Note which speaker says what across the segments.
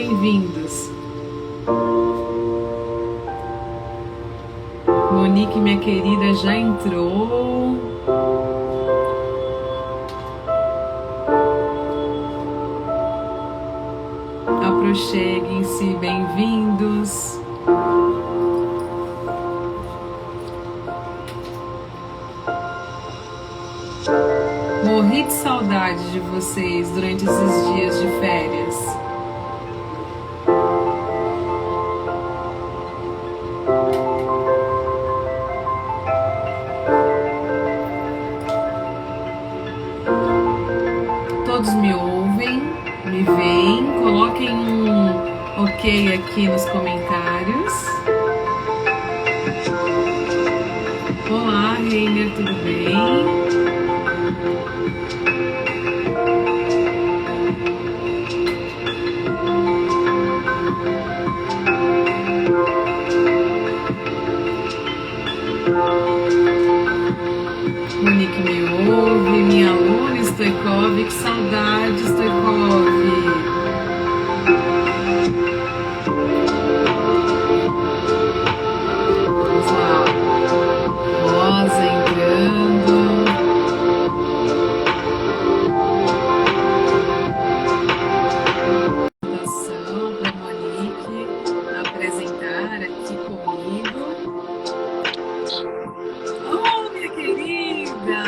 Speaker 1: bem-vindos. Monique, minha querida, já entrou. Aproxeguem-se, bem-vindos. Morri de saudade de vocês durante esses dias de férias. Todos me ouvem, me veem, coloquem um ok aqui nos comentários. Olá, Reiner, tudo bem? Monique me ouve, minha aluna Stoikov, que saudade, Stoikov. Vamos lá, Rosa entrando. Apresentação para Monique apresentar aqui comigo. Oh, minha querida!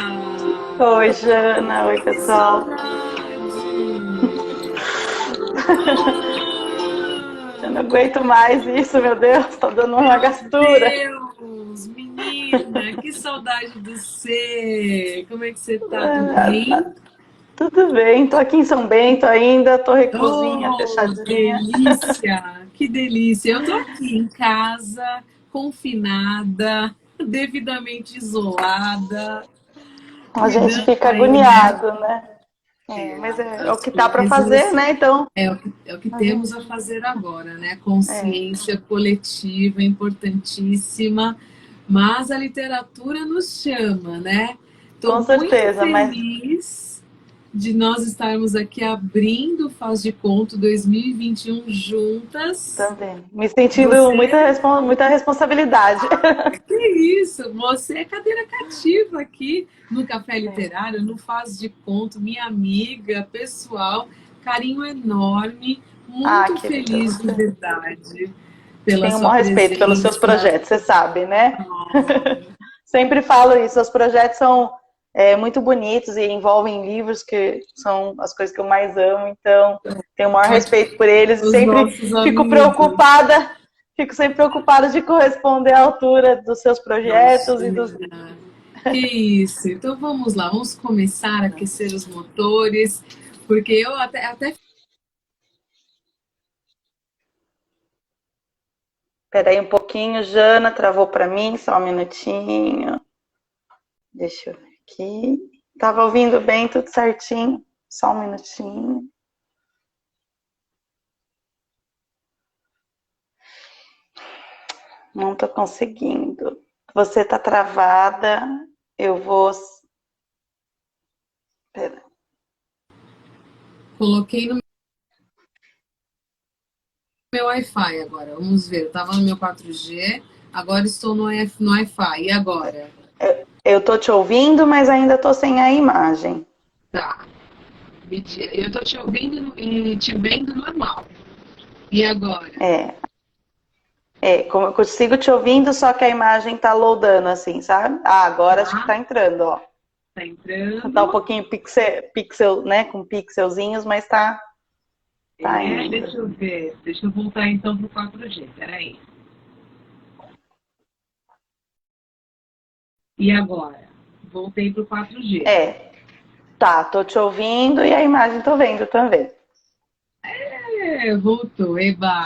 Speaker 2: Oi, Jana. Oi, pessoal. Eu não aguento mais isso, meu Deus. Tá dando uma gastura.
Speaker 1: Meu Deus, menina, que saudade de você. Como é que você tá? Tudo bem?
Speaker 2: Tudo bem. Tô aqui em São Bento ainda. Tô reclusinha,
Speaker 1: Oh,
Speaker 2: fechadinha.
Speaker 1: delícia! Que delícia! Eu tô aqui em casa, confinada, devidamente isolada,
Speaker 2: A gente
Speaker 1: cuidando
Speaker 2: fica
Speaker 1: aí, né?
Speaker 2: agoniado, né? Mas é
Speaker 1: As
Speaker 2: o que dá para fazer,
Speaker 1: coisas.
Speaker 2: né? Então,
Speaker 1: É o que
Speaker 2: a
Speaker 1: temos
Speaker 2: gente...
Speaker 1: a fazer agora, né?
Speaker 2: É,
Speaker 1: Consciência coletiva importantíssima, mas a literatura nos chama, né? Estou
Speaker 2: com
Speaker 1: muito
Speaker 2: certeza, mas
Speaker 1: feliz de nós estarmos aqui abrindo o Faz de Conto 2021 juntas.
Speaker 2: também. Me sentindo
Speaker 1: Você,
Speaker 2: muita responsabilidade.
Speaker 1: que isso? Você é cadeira cativa aqui no Café
Speaker 2: É.
Speaker 1: Literário, no Faz de Conto, minha amiga, pessoal, carinho enorme,
Speaker 2: Ah,
Speaker 1: muito
Speaker 2: querida,
Speaker 1: feliz de
Speaker 2: você...
Speaker 1: verdade pela
Speaker 2: Tenho o
Speaker 1: sua
Speaker 2: maior respeito pelos seus
Speaker 1: presença.
Speaker 2: projetos, você sabe, né?
Speaker 1: Oh,
Speaker 2: Sempre falo isso, os projetos são muito bonitos e envolvem livros que são as coisas que eu mais amo, então tenho o maior
Speaker 1: pode
Speaker 2: respeito por eles e
Speaker 1: os
Speaker 2: sempre
Speaker 1: nossos amigos.
Speaker 2: fico sempre preocupada de corresponder à altura dos seus projetos e dos...
Speaker 1: Imagina. Que isso. Então vamos lá, vamos começar a aquecer os motores, porque eu até
Speaker 2: Peraí um pouquinho, Jana, travou para mim, só um minutinho. Deixa eu ver aqui. Tava ouvindo bem, tudo certinho. Só um minutinho. Não tô conseguindo. Você tá travada. Eu vou... Pera.
Speaker 1: coloquei no meu Wi-Fi agora. Vamos ver. Eu estava no meu 4G, agora estou no Wi-Fi. E agora?
Speaker 2: Eu tô te ouvindo, mas ainda tô sem a imagem.
Speaker 1: Tá. Eu estou te ouvindo e te vendo normal. E agora?
Speaker 2: Como eu consigo te ouvindo, só que a imagem tá loadando assim, sabe? Ah, agora acho que
Speaker 1: Tá?
Speaker 2: tá entrando, ó.
Speaker 1: Tá
Speaker 2: Tá um
Speaker 1: entrando.
Speaker 2: pouquinho pixel, né? Com pixelzinhos, mas tá indo.
Speaker 1: Deixa eu ver. Deixa eu voltar então pro 4G. Peraí. E agora? Voltei pro 4G.
Speaker 2: Tá, tô te ouvindo e a imagem tô vendo também.
Speaker 1: Voltou, eba!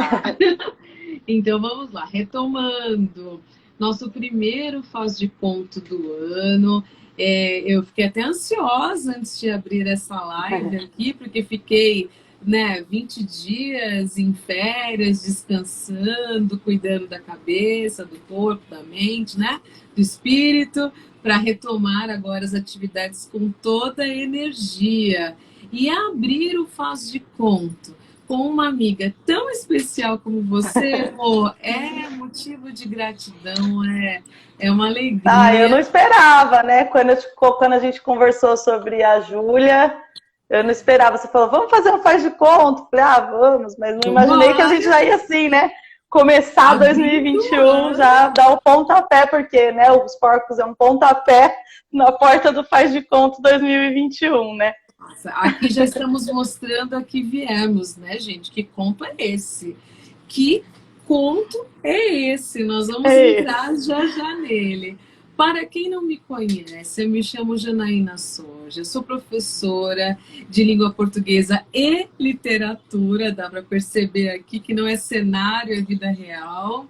Speaker 1: Então vamos lá, retomando. Nosso primeiro Faz de Conto do ano. Eu fiquei até ansiosa antes de abrir essa live aqui, porque fiquei, né, 20 dias em férias, descansando, cuidando da cabeça, do corpo, da mente, né, do espírito, para retomar agora as atividades com toda a energia e abrir o Faz de Conto com uma amiga tão especial como você, pô, é motivo de gratidão, é uma
Speaker 2: Ah, eu não
Speaker 1: alegria.
Speaker 2: esperava, né? Quando a gente conversou sobre a Júlia, eu não esperava. Você falou, vamos fazer um faz de conto? Falei, ah, vamos, mas não imaginei que a gente
Speaker 1: Vambora,
Speaker 2: já ia assim, né? Começar
Speaker 1: abrindo o
Speaker 2: 2021,
Speaker 1: ano.
Speaker 2: já dar o pontapé, porque, né, os porcos é um pontapé na porta do faz de conto 2021, né?
Speaker 1: Nossa, aqui já estamos mostrando a que viemos, né, gente? Que conto é esse? Que conto é esse? Nós vamos
Speaker 2: É
Speaker 1: entrar
Speaker 2: esse.
Speaker 1: já já nele. Para quem não me conhece, eu me chamo Janaína Soja, sou professora de língua portuguesa e literatura, dá para perceber aqui que não é cenário, é vida real.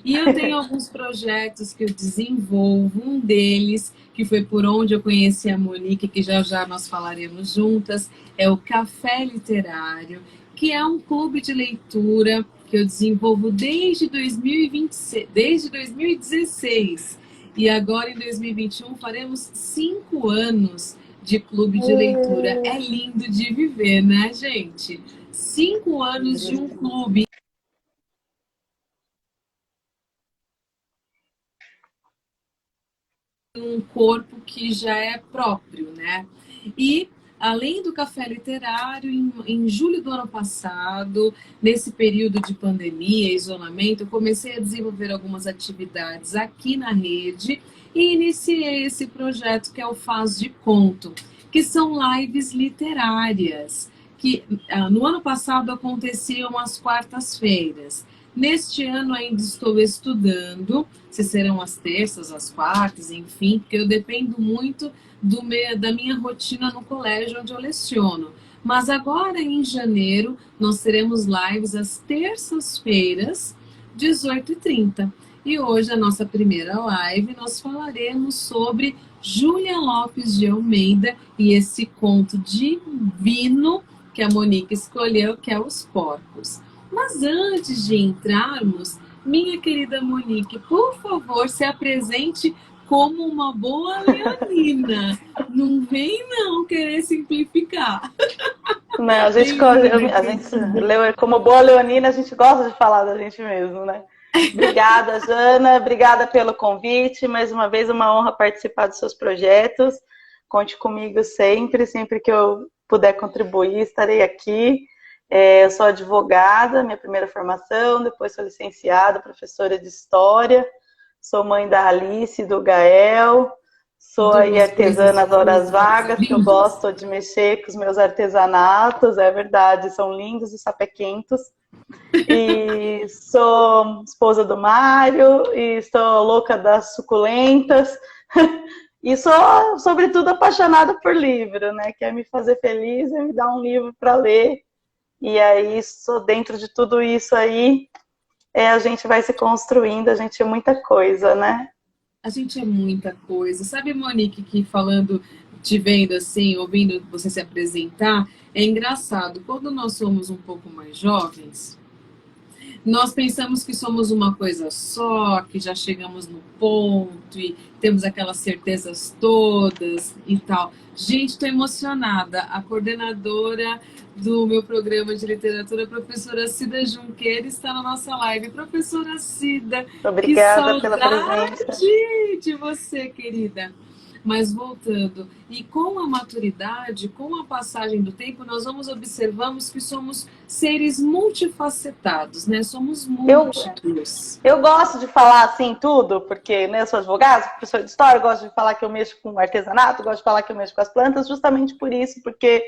Speaker 1: E eu tenho alguns projetos que eu desenvolvo, um deles, que foi por onde eu conheci a Monique, que já já nós falaremos juntas, é o Café Literário, que é um clube de leitura que eu desenvolvo desde 2026, desde 2016. E agora, em 2021, faremos 5 anos de clube de leitura. É lindo de viver, né, gente? 5 anos de um clube. Um corpo que já é próprio, né? E além do café literário, em julho do ano passado, nesse período de pandemia, isolamento, eu comecei a desenvolver algumas atividades aqui na rede e iniciei esse projeto que é o Faz de Conto, que são lives literárias, que no ano passado aconteciam às quartas-feiras. Neste ano ainda estou estudando se serão as terças, as quartas, enfim, porque eu dependo muito da minha rotina no colégio onde eu leciono. Mas agora em janeiro nós teremos lives às terças-feiras, 18h30. E hoje, a nossa primeira live, nós falaremos sobre Júlia Lopes de Almeida e esse conto divino que a Monique escolheu, que é Os Porcos. Mas antes de entrarmos, minha querida Monique, por favor, se apresente como uma boa leonina. Não vem não querer simplificar.
Speaker 2: Não,
Speaker 1: Bem-vinda,
Speaker 2: a gente,
Speaker 1: querida.
Speaker 2: como boa leonina, a gente gosta de falar da gente mesmo, né? Obrigada, Jana. Obrigada pelo convite. Mais uma vez, uma honra participar dos seus projetos. Conte comigo sempre, sempre que eu puder contribuir, estarei aqui. Eu sou advogada, minha primeira formação, depois sou licenciada, professora de História, sou mãe da Alice e do Gael, sou aí
Speaker 1: Duas
Speaker 2: artesã
Speaker 1: coisas
Speaker 2: nas horas vagas, que eu
Speaker 1: lindas.
Speaker 2: gosto de mexer com os meus artesanatos, é verdade, são lindos e sapequentos. E sou esposa do Mário, e estou louca das suculentas, e sou, sobretudo, apaixonada por livro, né? Quer me fazer feliz e me dar um livro para ler. E aí, dentro de tudo isso aí, a gente vai se construindo, a gente é muita coisa, né?
Speaker 1: A gente é muita coisa. Sabe, Monique, que falando, te vendo assim, ouvindo você se apresentar, é engraçado. Quando nós somos um pouco mais jovens, nós pensamos que somos uma coisa só, que já chegamos no ponto e temos aquelas certezas todas e tal. Gente, estou emocionada. A coordenadora do meu programa de literatura, a professora Cida Junqueira, está na nossa live. Professora Cida, que
Speaker 2: Obrigada pela presença.
Speaker 1: saudade de você, querida. Mas voltando, e com a maturidade, com a passagem do tempo, nós vamos observamos que somos seres multifacetados, né? Somos múltiplos.
Speaker 2: Eu gosto de falar assim tudo, porque né, eu sou advogada, sou professora de história, gosto de falar que eu mexo com artesanato, gosto de falar que eu mexo com as plantas, justamente por isso, porque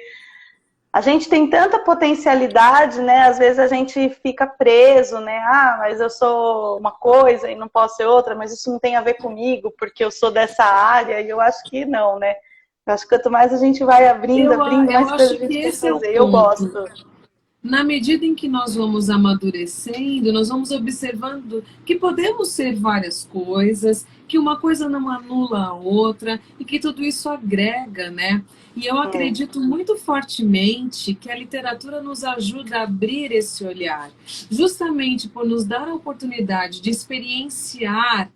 Speaker 2: a gente tem tanta potencialidade, né? Às vezes a gente fica preso, né? Ah, mas eu sou uma coisa e não posso ser outra, mas isso não tem a ver comigo, porque eu sou dessa área, e eu acho que não, né? Eu acho que quanto mais a gente vai abrindo, abrindo,
Speaker 1: Eu
Speaker 2: mais coisas
Speaker 1: acho
Speaker 2: a
Speaker 1: que
Speaker 2: gente quer
Speaker 1: esse é o
Speaker 2: fazer. Eu
Speaker 1: ponto.
Speaker 2: gosto.
Speaker 1: Na medida em que nós vamos amadurecendo, nós vamos observando que podemos ser várias coisas, que uma coisa não anula a outra e que tudo isso agrega, né? E eu acredito muito fortemente que a literatura nos ajuda a abrir esse olhar, justamente por nos dar a oportunidade de experienciar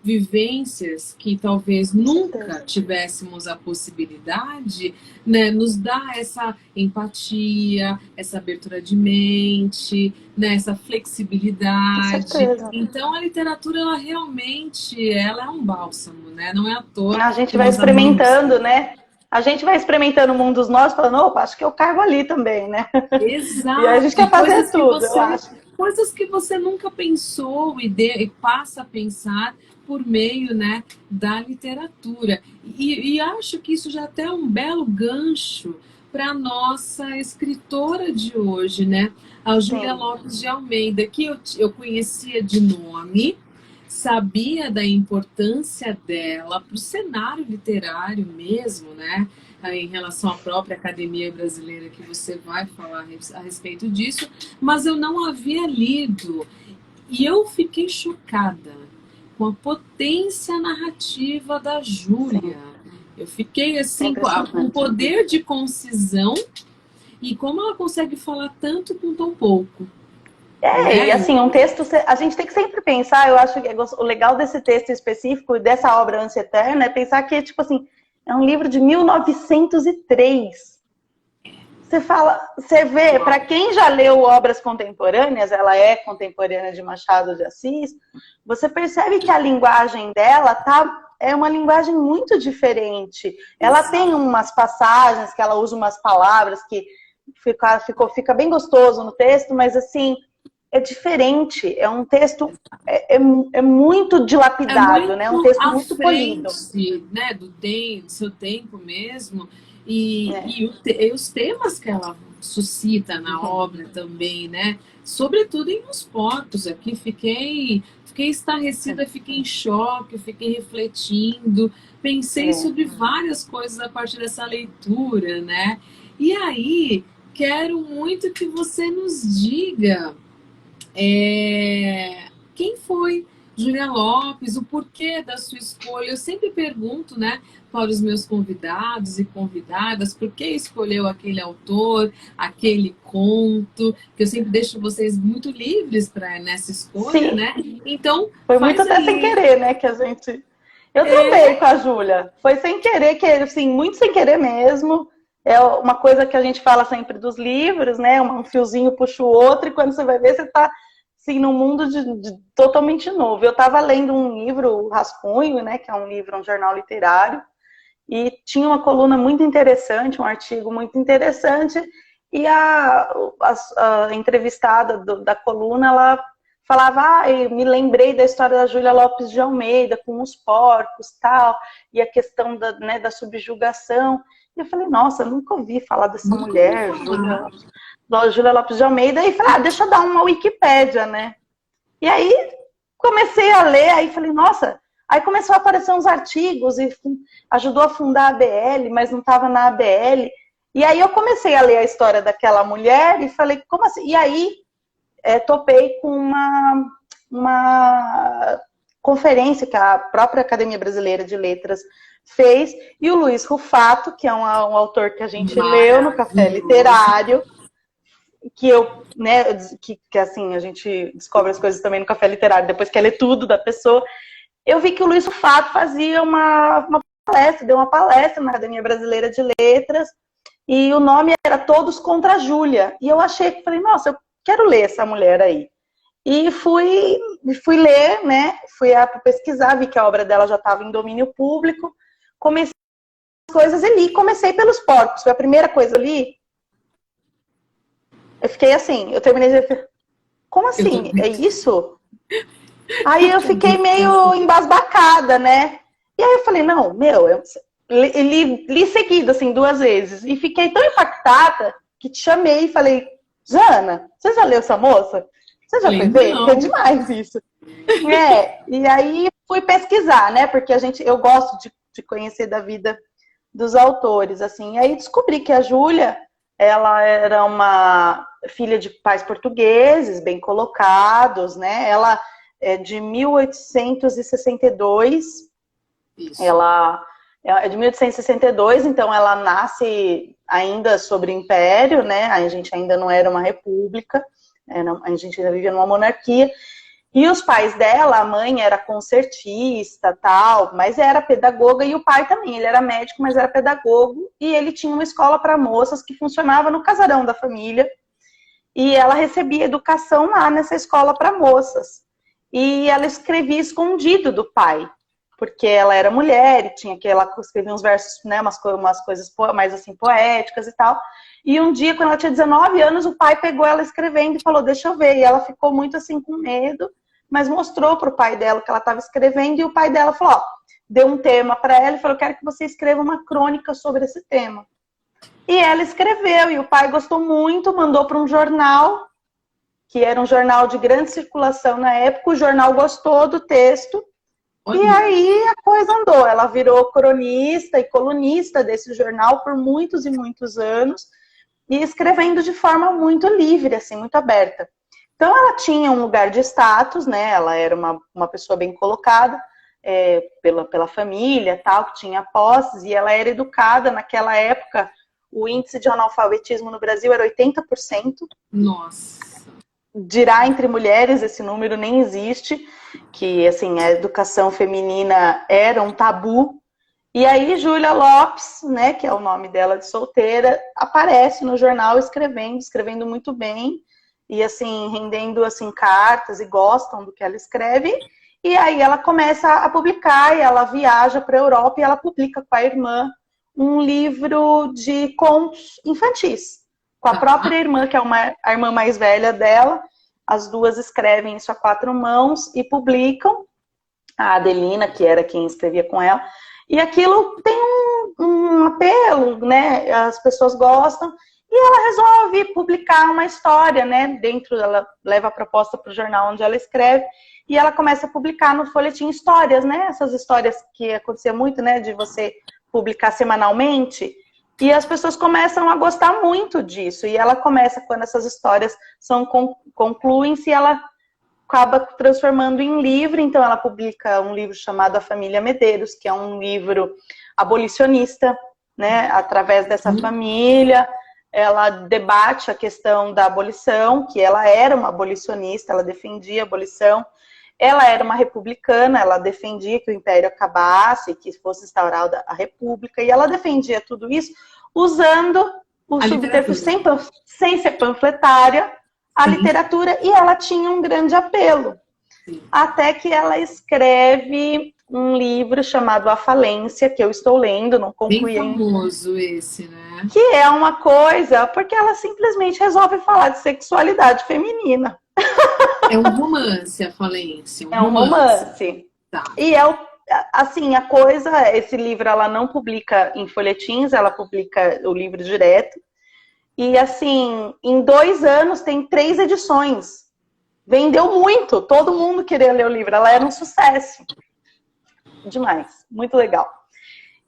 Speaker 1: vivências que talvez
Speaker 2: Com
Speaker 1: nunca
Speaker 2: certeza.
Speaker 1: tivéssemos a possibilidade, né, nos dá essa empatia, essa abertura de mente, né, essa
Speaker 2: Com
Speaker 1: flexibilidade.
Speaker 2: certeza.
Speaker 1: Então a literatura ela realmente ela é um bálsamo, né? Não é à toa
Speaker 2: A gente
Speaker 1: que
Speaker 2: vai
Speaker 1: nós amamos.
Speaker 2: experimentando, né? A gente vai experimentando o mundo dos nós, falando, opa, acho que eu caibo ali também, né? E aí a gente
Speaker 1: Exato, e
Speaker 2: quer fazer tudo, eu acho.
Speaker 1: coisas que você nunca pensou e passa a pensar por meio, né, da literatura. E acho que isso já até é um belo gancho para a nossa escritora de hoje, né? A Júlia
Speaker 2: Sim,
Speaker 1: Lopes de Almeida, que eu conhecia de nome, sabia da importância dela para o cenário literário mesmo, né? Em relação à própria Academia Brasileira, que você vai falar a respeito disso, mas eu não havia lido. E eu fiquei chocada com a potência narrativa da Júlia.
Speaker 2: sim.
Speaker 1: Eu fiquei
Speaker 2: É
Speaker 1: assim, com o
Speaker 2: impressionante.
Speaker 1: poder de concisão e como ela consegue falar tanto com tão pouco,
Speaker 2: É, e
Speaker 1: né?
Speaker 2: assim, um texto, a gente tem que sempre pensar, eu acho que o legal desse texto específico, dessa obra Ânsia Eterna, é pensar que, tipo assim, é um livro de 1903. Você fala, você vê, para
Speaker 1: Uau.
Speaker 2: quem já leu obras contemporâneas, ela é contemporânea de Machado de Assis, você percebe que a linguagem dela é uma linguagem muito diferente. Ela tem
Speaker 1: Exato.
Speaker 2: umas passagens que ela usa umas palavras que fica bem gostoso no texto, mas assim, é diferente. É um texto é muito
Speaker 1: É
Speaker 2: dilapidado, né? É um
Speaker 1: muito
Speaker 2: texto
Speaker 1: à
Speaker 2: muito polido.
Speaker 1: frente, né, do seu tempo mesmo,
Speaker 2: Né?
Speaker 1: e os temas que ela suscita na obra também, né? Sobretudo em Os Portos, aqui fiquei estarrecida, fiquei em choque, fiquei refletindo, pensei
Speaker 2: É.
Speaker 1: sobre várias coisas a partir dessa leitura, né? E aí, quero muito que você nos diga quem foi Júlia Lopes, o porquê da sua escolha. Eu sempre pergunto, né, para os meus convidados e convidadas, por que escolheu aquele autor, aquele conto, que eu sempre deixo vocês muito livres para nessa escolha,
Speaker 2: Sim,
Speaker 1: né? Então,
Speaker 2: foi muito
Speaker 1: faz
Speaker 2: até sem
Speaker 1: aí.
Speaker 2: querer, né, que a gente. Eu trombei
Speaker 1: É,
Speaker 2: com a Júlia. Foi sem querer, que assim, muito sem querer mesmo. É uma coisa que a gente fala sempre dos livros, né? Um fiozinho puxa o outro, e quando você vai ver, você está assim, num mundo de totalmente novo. Eu estava lendo um livro, o Rascunho, né? Que é um livro, um jornal literário, e tinha uma coluna muito interessante, um artigo muito interessante, e a entrevistada da coluna, ela falava, eu me lembrei da história da Júlia Lopes de Almeida, com os porcos tal, e a questão né, da subjugação. E eu falei, nossa, eu nunca ouvi falar dessa
Speaker 1: nunca ouvi
Speaker 2: mulher,
Speaker 1: falar.
Speaker 2: Júlia Lopes de Almeida, e falei, deixa eu dar uma Wikipédia, né? E aí comecei a ler, aí falei, nossa, aí começou a aparecer uns artigos e ajudou a fundar a ABL, mas não estava na ABL. E aí eu comecei a ler a história daquela mulher e falei, como assim? E aí topei com uma conferência que a própria Academia Brasileira de Letras fez, e o Luiz Rufato, que é um autor que a gente leu no Café
Speaker 1: Maravilhoso.
Speaker 2: Literário, que eu, né, que assim, a gente descobre as coisas também no Café Literário, depois que lê tudo da pessoa. Eu vi que o Luiz Rufato fazia uma palestra, deu uma palestra na Academia Brasileira de Letras, e o nome era Todos contra a Júlia. E eu achei, falei, nossa, eu quero ler essa mulher aí. E fui ler, né, fui pesquisar, vi que a obra dela já estava em domínio público, comecei as coisas e li, comecei pelos porcos, foi a primeira coisa que eu li. Eu fiquei assim, eu terminei de... Como
Speaker 1: Eu tô
Speaker 2: assim? É
Speaker 1: muito,
Speaker 2: isso? Aí eu
Speaker 1: tô
Speaker 2: fiquei
Speaker 1: muito
Speaker 2: meio embasbacada, né? E aí eu falei, não, meu, eu li seguido, assim, 2 vezes. E fiquei tão impactada que te chamei e falei, Jana, você já leu essa moça? Você já
Speaker 1: falei,
Speaker 2: foi ver? Porque é
Speaker 1: não.
Speaker 2: demais isso. E aí fui pesquisar, né? Porque eu gosto de conhecer da vida dos autores, assim. E aí descobri que a Júlia, ela era uma filha de pais portugueses, bem colocados, né? Ela é de 1862,
Speaker 1: Isso.
Speaker 2: ela é de 1862, então ela nasce ainda sobre o Império, né? A gente ainda não era uma república, a gente ainda vivia numa monarquia. E os pais dela, a mãe era concertista, tal, mas era pedagoga, e o pai também, ele era médico, mas era pedagogo, e ele tinha uma escola para moças que funcionava no casarão da família, e ela recebia educação lá nessa escola para moças. E ela escrevia escondido do pai, porque ela era mulher e tinha que ela escrevia uns versos, né, umas coisas mais assim poéticas e tal. E um dia, quando ela tinha 19 anos, o pai pegou ela escrevendo e falou: "Deixa eu ver". E ela ficou muito assim com medo, mas mostrou para o pai dela que ela estava escrevendo, e o pai dela falou, ó, deu um tema para ela e falou: "Quero que você escreva uma crônica sobre esse tema". E ela escreveu, e o pai gostou muito, mandou para um jornal, que era um jornal de grande circulação na época. O jornal gostou do texto, e aí a coisa andou. Ela virou cronista e colunista desse jornal por muitos e muitos anos, e escrevendo de forma muito livre, assim, muito aberta. Então ela tinha um lugar de status, né? Ela era uma pessoa bem colocada pela família, tal, que tinha posses, e ela era educada. Naquela época, o índice de analfabetismo no Brasil era 80%.
Speaker 1: Nossa.
Speaker 2: Dirá entre mulheres, esse número nem existe, que assim, a educação feminina era um tabu. E aí Júlia Lopes, né, que é o nome dela de solteira, aparece no jornal escrevendo muito bem, e assim, rendendo assim cartas, e gostam do que ela escreve. E aí ela começa a publicar, e ela viaja para a Europa, e ela publica com a irmã um livro de contos infantis, com a própria irmã, que é a irmã mais velha dela. As duas escrevem isso a 4 mãos e publicam. A Adelina, que era quem escrevia com ela, e aquilo tem um apelo, né? As pessoas gostam, e ela resolve publicar uma história, né? Ela leva a proposta para o jornal onde ela escreve, e ela começa a publicar no folhetim histórias, né? Essas histórias que acontecia muito, né? De você publicar semanalmente, e as pessoas começam a gostar muito disso, e ela começa, quando essas histórias concluem-se, ela acaba transformando em livro. Então ela publica um livro chamado A Família Medeiros, que é um livro abolicionista, né? Através dessa família, ela debate a questão da abolição, que ela era uma abolicionista, ela defendia a abolição. Ela era uma republicana, ela defendia que o Império acabasse, que fosse instaurada a República, e ela defendia tudo isso usando o subterfúgio, sem ser panfletária, a literatura, e ela tinha um grande apelo. Sim. Até que ela escreve um livro chamado A Falência, que eu estou lendo, não concluí ainda.
Speaker 1: Bem famoso esse, né?
Speaker 2: Que é uma coisa, porque ela simplesmente resolve falar de sexualidade feminina.
Speaker 1: É um romance, A Falência.
Speaker 2: É um romance.
Speaker 1: Tá.
Speaker 2: E assim, a coisa, esse livro ela não publica em folhetins, ela publica o livro direto. E assim, em 2 anos tem 3 edições. Vendeu muito, todo mundo queria ler o livro, ela era um sucesso. Demais, muito legal.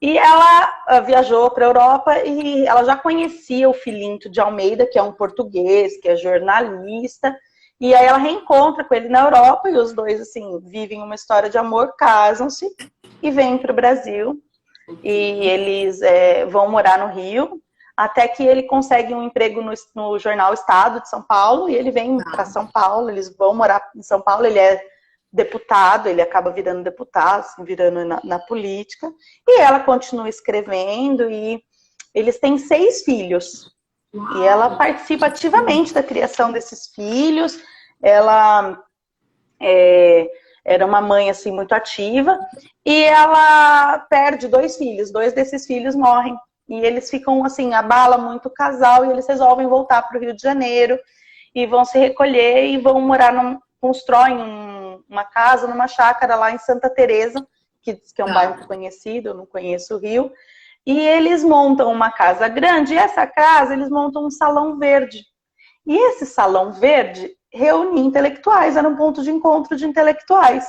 Speaker 2: E ela viajou para a Europa, e ela já conhecia o Filinto de Almeida, que é um português, que é jornalista. E aí ela reencontra com ele na Europa, e os dois, assim, vivem uma história de amor, casam-se e vêm para o Brasil. E eles vão morar no Rio, até que ele consegue um emprego no jornal Estado de São Paulo, e ele vem para São Paulo, eles vão morar em São Paulo. Ele é deputado, ele acaba virando deputado, assim, virando na política, e ela continua escrevendo, e eles têm 6 filhos. Uau. E ela participa ativamente da criação desses filhos. Ela era uma mãe assim muito ativa, e ela perde 2 filhos, 2 desses filhos morrem, e eles ficam assim, abala muito o casal, e eles resolvem voltar para o Rio de Janeiro, e vão se recolher e vão morar, constroem uma casa numa chácara lá em Santa Teresa, que é um bairro conhecido, eu não conheço o Rio. E eles montam uma casa grande, e essa casa eles montam um salão verde. E esse salão verde reunia intelectuais, era um ponto de encontro de intelectuais.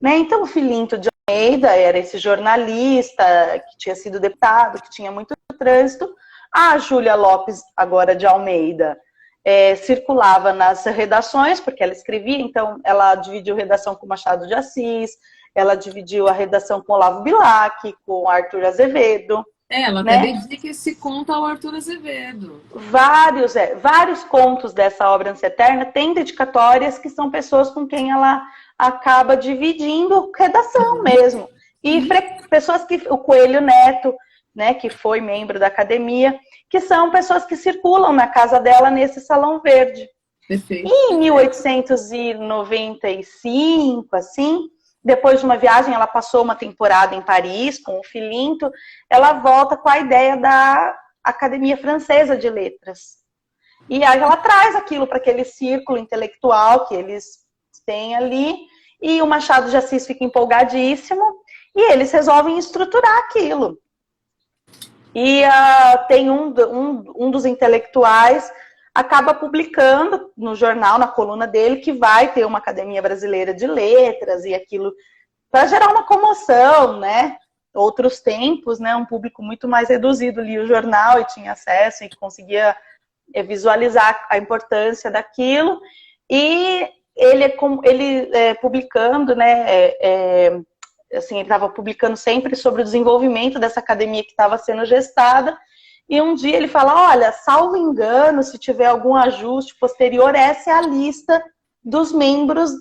Speaker 2: Né? Então o Filinto de Almeida era esse jornalista que tinha sido deputado, que tinha muito trânsito. A Júlia Lopes, agora de Almeida, circulava nas redações, porque ela escrevia, então ela dividiu redação com Machado de Assis, ela dividiu a redação com Olavo Bilac, com Arthur Azevedo.
Speaker 1: Ela até
Speaker 2: né?
Speaker 1: dedica esse conto ao Arthur Azevedo.
Speaker 2: Vários contos dessa obra Ânsia Eterna têm dedicatórias que são pessoas com quem ela acaba dividindo redação mesmo. E pessoas que, o Coelho Neto, né, que foi membro da academia, que são pessoas que circulam na casa dela nesse Salão Verde.
Speaker 1: Perfeito.
Speaker 2: E em 1895, assim, depois de uma viagem, ela passou uma temporada em Paris com o Filinto, ela volta com a ideia da Academia Francesa de Letras. E aí ela traz aquilo para aquele círculo intelectual que eles têm ali, e o Machado de Assis fica empolgadíssimo, e eles resolvem estruturar aquilo. E tem um dos intelectuais acaba publicando no jornal, na coluna dele, que vai ter uma Academia Brasileira de Letras, e aquilo para gerar uma comoção, né? Outros tempos, né? Um público muito mais reduzido lia o jornal e tinha acesso e conseguia visualizar a importância daquilo. E ele publicando, né? Assim, ele estava publicando sempre sobre o desenvolvimento dessa academia que estava sendo gestada. E um dia ele fala, olha, salvo engano, se tiver algum ajuste posterior, essa é a lista dos membros,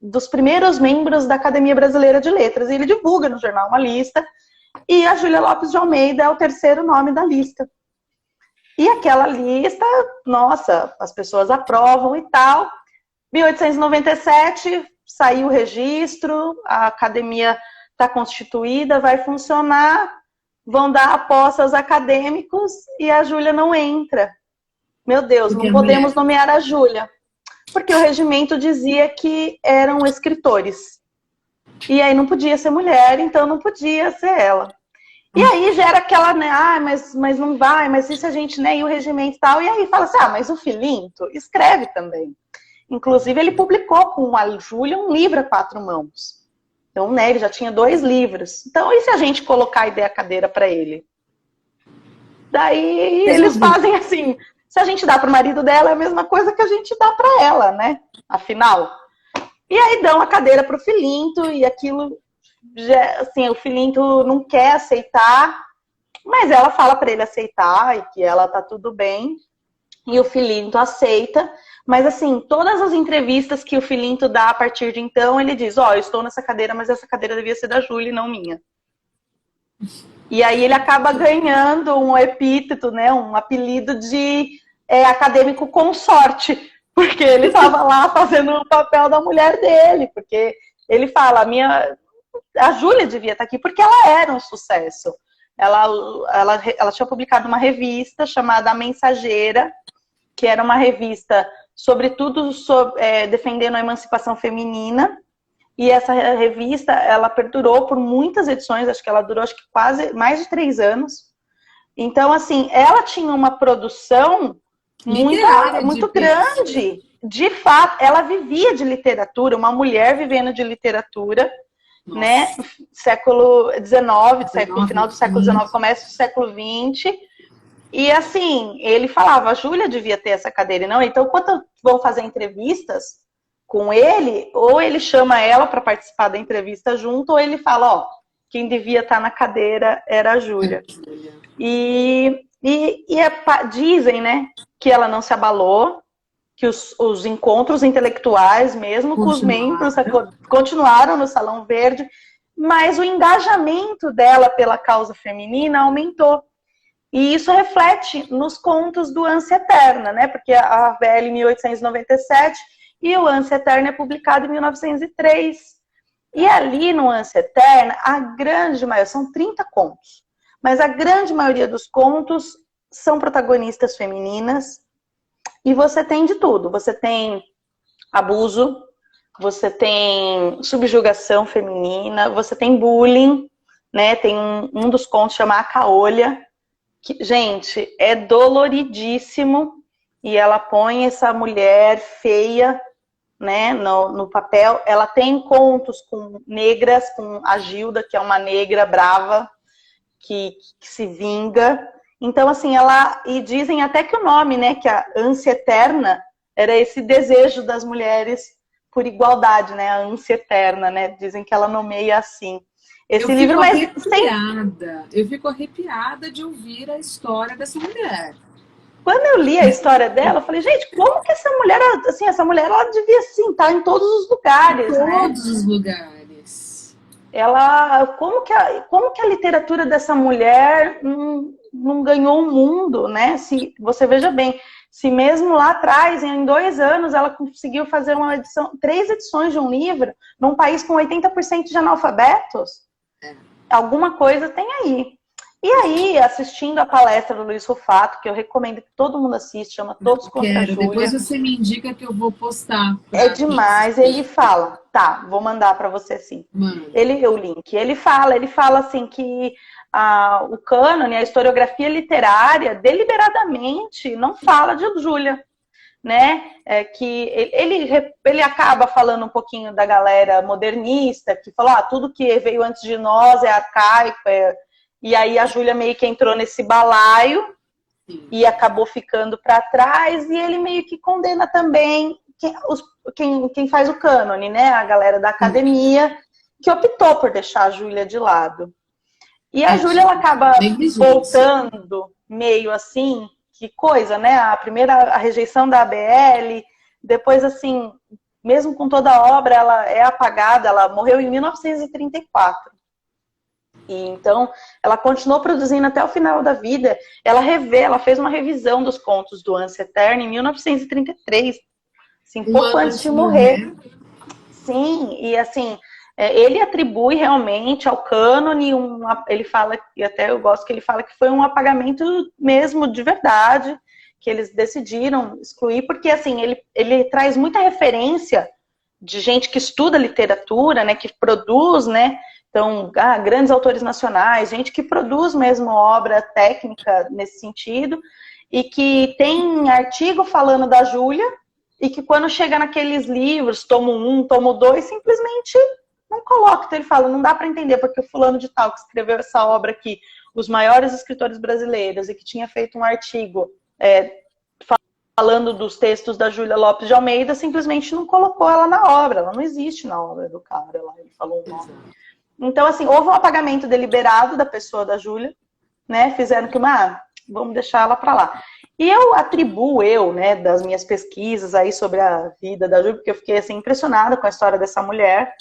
Speaker 2: dos primeiros membros da Academia Brasileira de Letras. E ele divulga no jornal uma lista, e a Júlia Lopes de Almeida é o terceiro nome da lista. E aquela lista, nossa, as pessoas aprovam e tal. 1897, saiu o registro, a academia está constituída, vai funcionar, vão dar a posse aos acadêmicos e a Júlia não entra. Meu Deus, não podemos nomear a Júlia. Porque o regimento dizia que eram escritores. E aí não podia ser mulher, então não podia ser ela. E aí gera aquela, né, mas não vai, mas isso a gente, né, e o regimento e tal. E aí fala assim, mas o Filinto escreve também. Inclusive ele publicou com a Júlia um livro a 4 mãos. Então, né, ele já tinha 2 livros. Então, e se a gente colocar a ideia cadeira para ele? Daí eles fazem assim, se a gente dá para o marido dela, é a mesma coisa que a gente dá para ela, né? Afinal. E aí dão a cadeira para o Filinto, e aquilo, já, assim, o Filinto não quer aceitar, mas ela fala para ele aceitar, e que ela tá tudo bem, e o Filinto aceita. Mas, assim, todas as entrevistas que o Filinto dá a partir de então, ele diz, eu estou nessa cadeira, mas essa cadeira devia ser da Júlia e não minha. E aí ele acaba ganhando um epíteto, né, um apelido de acadêmico consorte, porque ele estava lá fazendo o papel da mulher dele, porque ele fala, a Júlia devia estar aqui, porque ela era um sucesso. Ela tinha publicado uma revista chamada A Mensageira, que era uma revista sobretudo defendendo a emancipação feminina, e essa revista, ela perdurou por muitas edições, acho que ela durou quase mais de 3 anos. Então, assim, ela tinha uma produção muito grande. De fato, ela vivia de literatura, uma mulher vivendo de literatura, nossa, né? Século XIX, final do século XIX, começo do século XX. E assim, ele falava, a Júlia devia ter essa cadeira, não? Então, quando vão fazer entrevistas com ele, ou ele chama ela para participar da entrevista junto, ou ele fala, quem devia estar na cadeira era a Júlia. Dizem, né, que ela não se abalou, que os encontros intelectuais, mesmo com os membros, continuaram no Salão Verde, mas o engajamento dela pela causa feminina aumentou. E isso reflete nos contos do Ânsia Eterna, né? Porque a VL em 1897 e o Ânsia Eterna é publicado em 1903. E ali no Ânsia Eterna, a grande maioria, são 30 contos, mas a grande maioria dos contos são protagonistas femininas, e você tem de tudo. Você tem abuso, você tem subjugação feminina, você tem bullying, né? Tem um dos contos chamado A Caolha, que, gente, é doloridíssimo, e ela põe essa mulher feia, né, no papel. Ela tem contos com negras, com a Gilda, que é uma negra brava, que se vinga. Então, assim, e dizem até que o nome, né, que a ânsia eterna era esse desejo das mulheres por igualdade, né, a ânsia eterna, né, dizem que ela nomeia assim. Esse livro, mas
Speaker 1: eu fico arrepiada de ouvir a história dessa mulher.
Speaker 2: Quando eu li a história dela, eu falei, gente, como que essa mulher, assim, essa mulher, ela devia, assim, estar em todos os lugares, né?
Speaker 1: Todos os lugares.
Speaker 2: Ela, como que a literatura dessa mulher não ganhou o mundo, né? Se você veja bem, se mesmo lá atrás, em 2 anos, ela conseguiu fazer 3 edições de um livro, num país com 80% de analfabetos, alguma coisa tem aí. E aí, assistindo a palestra do Luiz Rufato, que eu recomendo que todo mundo assista, chama Todos contra a Júlia.
Speaker 1: Depois você me indica que eu vou postar.
Speaker 2: É demais. Ele fala, tá, vou mandar para você sim. O link. Ele fala assim que o cânone, a historiografia literária, deliberadamente não fala de Júlia, né? Que ele acaba falando um pouquinho da galera modernista, que falou, tudo que veio antes de nós é arcaico, e aí a Júlia meio que entrou nesse balaio e acabou ficando para trás, e ele meio que condena também quem faz o cânone, né? A galera da academia, que optou por deixar a Júlia de lado. E a Júlia, ela acaba voltando meio assim, que coisa, né? A rejeição da ABL, depois assim, mesmo com toda a obra, ela é apagada, ela morreu em 1934. E então, ela continuou produzindo até o final da vida. Ela fez uma revisão dos contos do Ânsia Eterna em 1933, assim, pouco antes de morrer. Sim, e assim, ele atribui realmente ao cânone, ele fala, e até eu gosto que ele fala que foi um apagamento mesmo de verdade, que eles decidiram excluir, porque assim, ele traz muita referência de gente que estuda literatura, né, que produz, né, então, grandes autores nacionais, gente que produz mesmo obra técnica nesse sentido, e que tem artigo falando da Júlia, e que quando chega naqueles livros, tomo 1, tomo 2, simplesmente não coloca. Então ele fala, não dá para entender, porque o fulano de tal que escreveu essa obra aqui, os maiores escritores brasileiros, e que tinha feito um artigo falando dos textos da Júlia Lopes de Almeida, simplesmente não colocou ela na obra, ela não existe na obra do cara lá, ele falou um nome. Então, assim, houve um apagamento deliberado da pessoa da Júlia, né? Fizeram que, vamos deixar ela para lá. E eu atribuo, né, das minhas pesquisas aí sobre a vida da Júlia, porque eu fiquei, assim, impressionada com a história dessa mulher.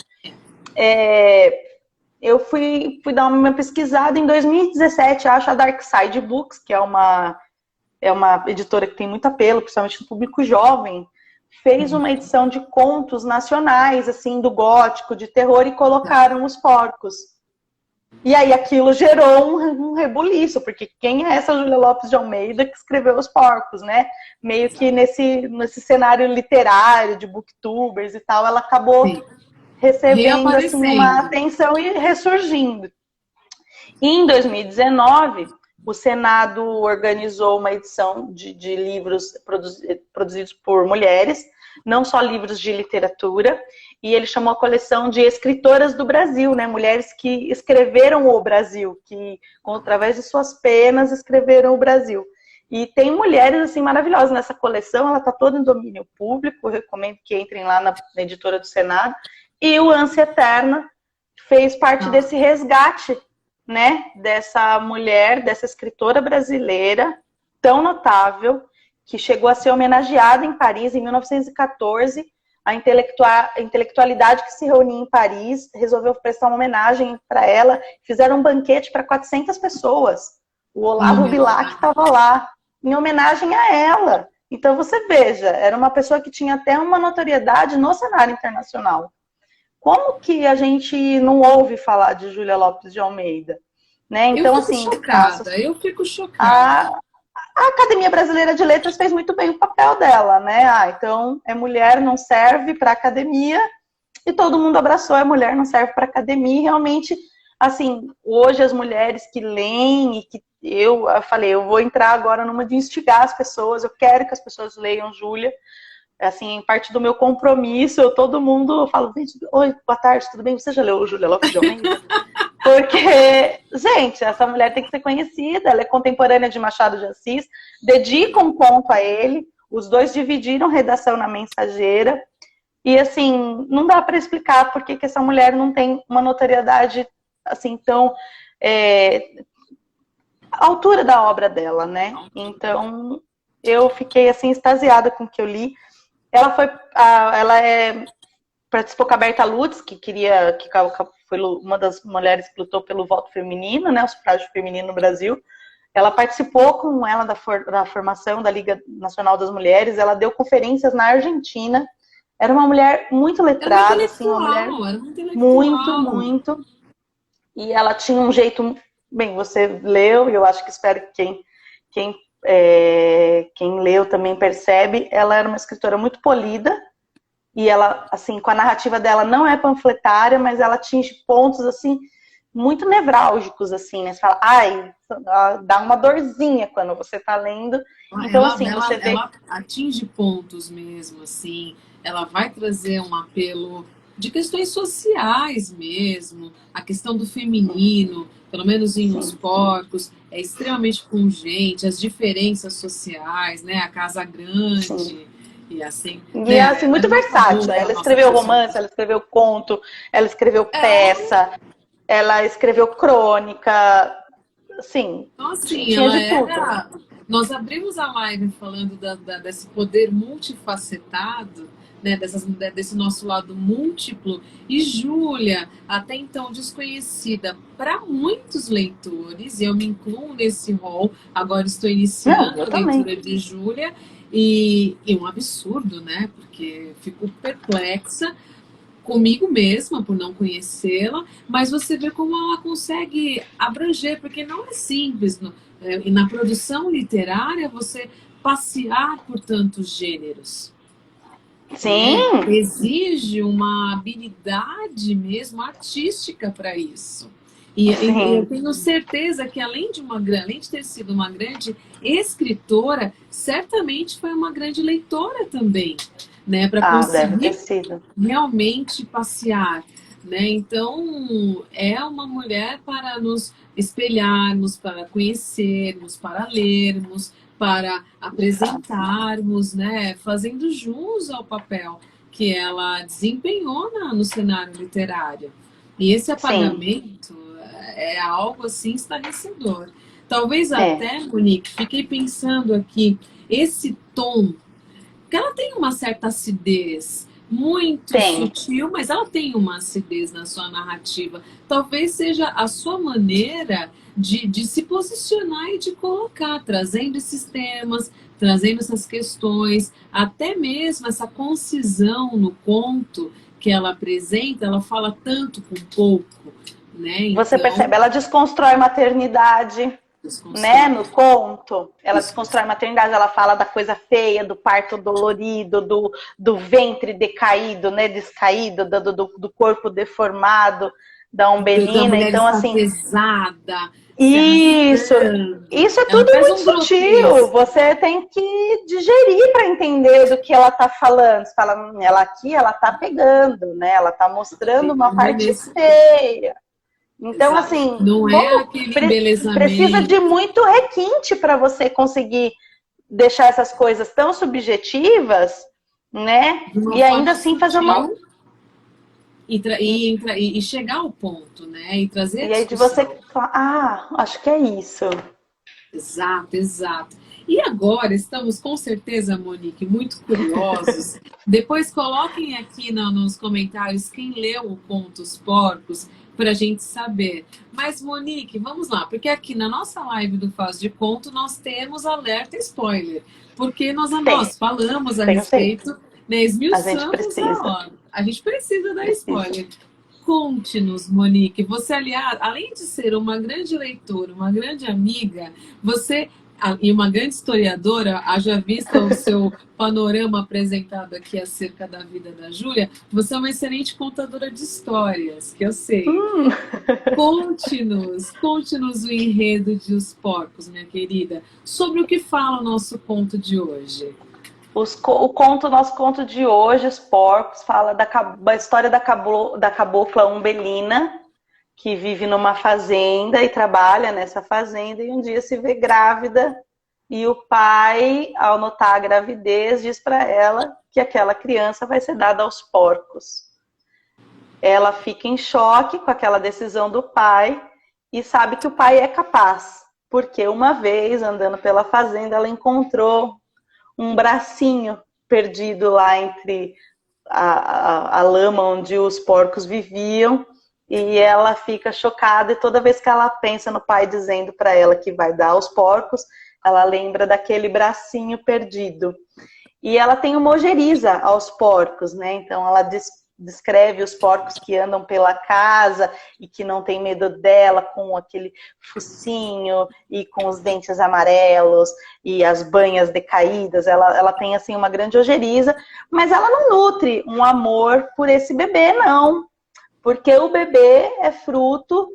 Speaker 2: Eu fui dar uma pesquisada em 2017, acho, a Dark Side Books, que é uma editora que tem muito apelo, principalmente no público jovem, fez uma edição de contos nacionais, assim, do gótico, de terror, e colocaram os porcos. E aí aquilo gerou um rebuliço, porque quem é essa Júlia Lopes de Almeida que escreveu os porcos, né? Meio que nesse cenário literário de booktubers e tal, ela acabou recebendo assim, uma atenção e ressurgindo. E em 2019, o Senado organizou uma edição de livros produzidos por mulheres, não só livros de literatura, e ele chamou a coleção de Escritoras do Brasil, né? Mulheres que escreveram o Brasil, que, através de suas penas, escreveram o Brasil. E tem mulheres assim maravilhosas nessa coleção, ela está toda em domínio público, eu recomendo que entrem lá na editora do Senado. E o Ânsia Eterna fez parte desse resgate, né, dessa mulher, dessa escritora brasileira tão notável, que chegou a ser homenageada em Paris em 1914. A intelectualidade que se reunia em Paris resolveu prestar uma homenagem para ela, fizeram um banquete para 400 pessoas. O Olavo Bilac estava lá, em homenagem a ela. Então você veja, era uma pessoa que tinha até uma notoriedade no cenário internacional. Como que a gente não ouve falar de Júlia Lopes de Almeida? Né? Então,
Speaker 1: eu fico chocada.
Speaker 2: A Academia Brasileira de Letras fez muito bem o papel dela, né? Então, mulher, não serve para academia, e todo mundo abraçou, mulher, não serve para academia. E realmente, assim, hoje as mulheres que leem, e que eu falei, eu vou entrar agora numa de instigar as pessoas, eu quero que as pessoas leiam Júlia. Assim, parte do meu compromisso, todo mundo fala, oi, boa tarde, tudo bem? Você já leu Júlia Lopes de Almeida? Porque, gente, essa mulher tem que ser conhecida, ela é contemporânea de Machado de Assis, dedica um conto a ele, os dois dividiram redação na Mensageira, e assim, não dá para explicar por que essa mulher não tem uma notoriedade assim, tão à altura da obra dela, né? Então, eu fiquei, assim, extasiada com o que eu li. Participou com a Berta Lutz, que foi uma das mulheres que lutou pelo voto feminino, né, o sufrágio feminino no Brasil. Ela participou com ela da formação da Liga Nacional das Mulheres, ela deu conferências na Argentina. Era uma mulher muito letrada, assim, uma mulher muito, muito. E ela tinha um jeito, bem, você leu, e eu acho que espero que quem leu também percebe, ela era uma escritora muito polida, e ela, assim, com a narrativa dela não é panfletária, mas ela atinge pontos, assim, muito nevrálgicos, assim, né? Você fala, dá uma dorzinha quando você tá lendo. Então,
Speaker 1: ela atinge pontos mesmo, assim, ela vai trazer um apelo de questões sociais mesmo, a questão do feminino, pelo menos em Os Porcos, é extremamente pungente, as diferenças sociais, né? A casa grande. Sim. E assim,
Speaker 2: é assim, muito versátil. Ela escreveu romance, ela escreveu conto, ela escreveu peça, ela escreveu crônica, assim,
Speaker 1: então, assim,
Speaker 2: tinha de tudo.
Speaker 1: Nós abrimos a live falando desse poder multifacetado, né, desse nosso lado múltiplo, e Júlia, até então desconhecida para muitos leitores, e eu me incluo nesse rol, agora estou iniciando a leitura de Júlia, e um absurdo, né, porque fico perplexa comigo mesma por não conhecê-la, mas você vê como ela consegue abranger, porque não é simples e na produção literária você passear por tantos gêneros.
Speaker 2: Sim.
Speaker 1: Né? Exige uma habilidade mesmo artística para isso. E eu tenho certeza que além de ter sido uma grande escritora, certamente foi uma grande leitora também, né? Para conseguir realmente passear. Né? Então, é uma mulher para nos espelharmos, para conhecermos, para lermos, para apresentarmos, né? Fazendo jus ao papel que ela desempenhou no cenário literário. E esse apagamento é algo assim estarrecedor. Talvez até, Monique, fiquei pensando aqui, esse tom, que ela tem uma certa acidez, muito sutil, mas ela tem uma acidez na sua narrativa. Talvez seja a sua maneira de se posicionar e de colocar, trazendo esses temas, trazendo essas questões, até mesmo essa concisão no conto que ela apresenta, ela fala tanto com pouco. Né? Então,
Speaker 2: você percebe, ela desconstrói maternidade, né, no conto, ela desconstrói a maternidade, ela fala da coisa feia, do parto dolorido, do ventre decaído, né, descaído, do corpo deformado, da umbelina, então assim...
Speaker 1: pesada.
Speaker 2: Isso é tudo muito sutil, você tem que digerir para entender do que ela está falando. Você fala, ela aqui, ela está pegando, né, ela está mostrando uma parte feia. Então, assim,
Speaker 1: não é aquele embelezamento.
Speaker 2: Precisa de muito requinte para você conseguir deixar essas coisas tão subjetivas, né? E ainda assim fazer uma...
Speaker 1: E chegar ao ponto, né? E trazer
Speaker 2: e aí de você falar, acho que é isso.
Speaker 1: Exato, exato. E agora estamos com certeza, Monique, muito curiosos. Depois coloquem aqui nos comentários quem leu o conto Os Porcos, para a gente saber. Mas, Monique, vamos lá, porque aqui na nossa live do Faz de Conto nós temos alerta spoiler, porque nós falamos a respeito, né, esmiuçamos a gente precisa dar spoiler. Conte-nos, Monique, você, aliás, além de ser uma grande leitora, uma grande amiga, você e uma grande historiadora, haja vista o seu panorama apresentado aqui acerca da vida da Júlia, você é uma excelente contadora de histórias, que eu sei. Conte-nos o enredo de Os Porcos, minha querida, sobre o que fala o nosso conto de hoje.
Speaker 2: Nosso conto de hoje, Os Porcos, fala da história da cabocla Umbelina, que vive numa fazenda e trabalha nessa fazenda, e um dia se vê grávida, e o pai, ao notar a gravidez, diz para ela que aquela criança vai ser dada aos porcos. ela fica em choque com aquela decisão do pai e sabe que o pai é capaz, porque uma vez, andando pela fazenda, ela encontrou um bracinho perdido lá entre a lama onde os porcos viviam, e ela fica chocada, e toda vez que ela pensa no pai dizendo para ela que vai dar aos porcos, ela lembra daquele bracinho perdido. E ela tem uma ojeriza aos porcos, né? Então ela descreve os porcos que andam pela casa e que não tem medo dela, com aquele focinho e com os dentes amarelos e as banhas decaídas. Ela tem assim uma grande ojeriza, mas ela não nutre um amor por esse bebê, não, porque o bebê é fruto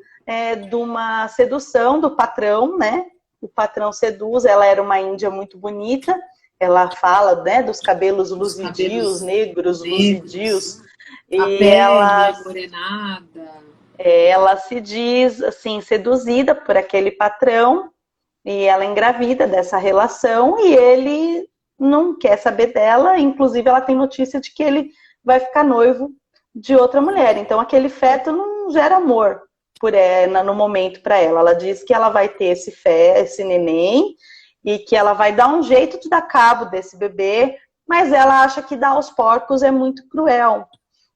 Speaker 2: de uma sedução do patrão, né? O patrão seduz, ela era uma índia muito bonita, ela fala, né, dos cabelos luzidios, negros, luzidios,
Speaker 1: a
Speaker 2: e
Speaker 1: pele morenada.
Speaker 2: Ela se diz assim, seduzida por aquele patrão, e ela engravida dessa relação, e ele não quer saber dela, inclusive ela tem notícia de que ele vai ficar noivo de outra mulher. Então aquele feto não gera amor por ela, no momento para ela. Ela diz que ela vai ter esse neném, e que ela vai dar um jeito de dar cabo desse bebê, mas ela acha que dar aos porcos é muito cruel.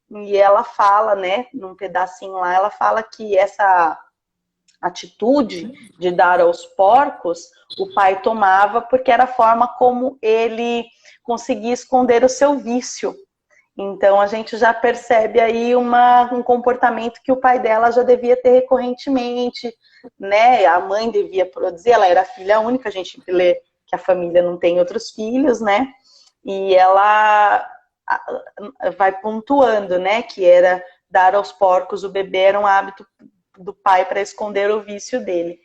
Speaker 2: E ela fala, né, num pedacinho lá, ela fala que essa atitude de dar aos porcos, o pai tomava porque era a forma como ele conseguia esconder o seu vício. Então a gente já percebe aí um comportamento que o pai dela já devia ter recorrentemente, né? A mãe devia produzir, ela era filha única, a gente lê que a família não tem outros filhos, né? E ela vai pontuando, né? Que era dar aos porcos o bebê, era um hábito do pai para esconder o vício dele.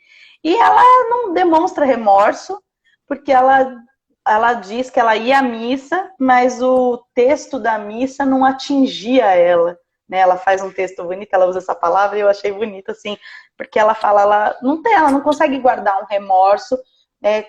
Speaker 2: E ela não demonstra remorso, porque ela diz que ela ia à missa, mas o texto da missa não atingia ela, né? Ela faz um texto bonito, ela usa essa palavra e eu achei bonito, assim, porque ela fala, ela não consegue guardar um remorso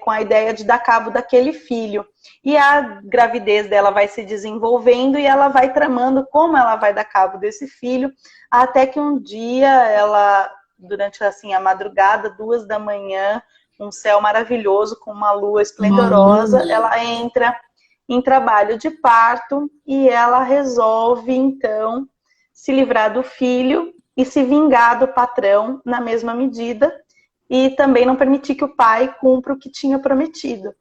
Speaker 2: com a ideia de dar cabo daquele filho. E a gravidez dela vai se desenvolvendo e ela vai tramando como ela vai dar cabo desse filho, até que um dia ela, durante assim, a madrugada, 2 da manhã, um céu maravilhoso, com uma lua esplendorosa, ela entra em trabalho de parto e ela resolve, então, se livrar do filho e se vingar do patrão na mesma medida, e também não permitir que o pai cumpra o que tinha prometido.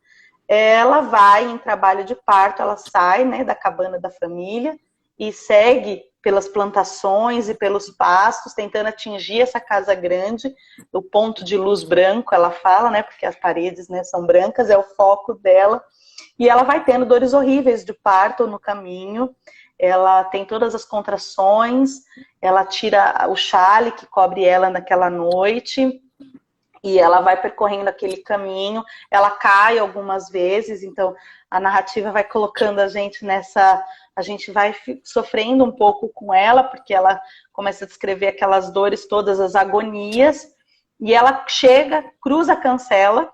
Speaker 2: Ela vai em trabalho de parto, ela sai, né, da cabana da família e segue pelas plantações e pelos pastos, tentando atingir essa casa grande, o ponto de luz branco, ela fala, né, porque as paredes, né, são brancas, é o foco dela, e ela vai tendo dores horríveis de parto no caminho, ela tem todas as contrações, ela tira o chale que cobre ela naquela noite, e ela vai percorrendo aquele caminho, ela cai algumas vezes, então a narrativa vai colocando a gente nessa... A gente vai sofrendo um pouco com ela, porque ela começa a descrever aquelas dores todas, as agonias, e ela chega, cruza a cancela,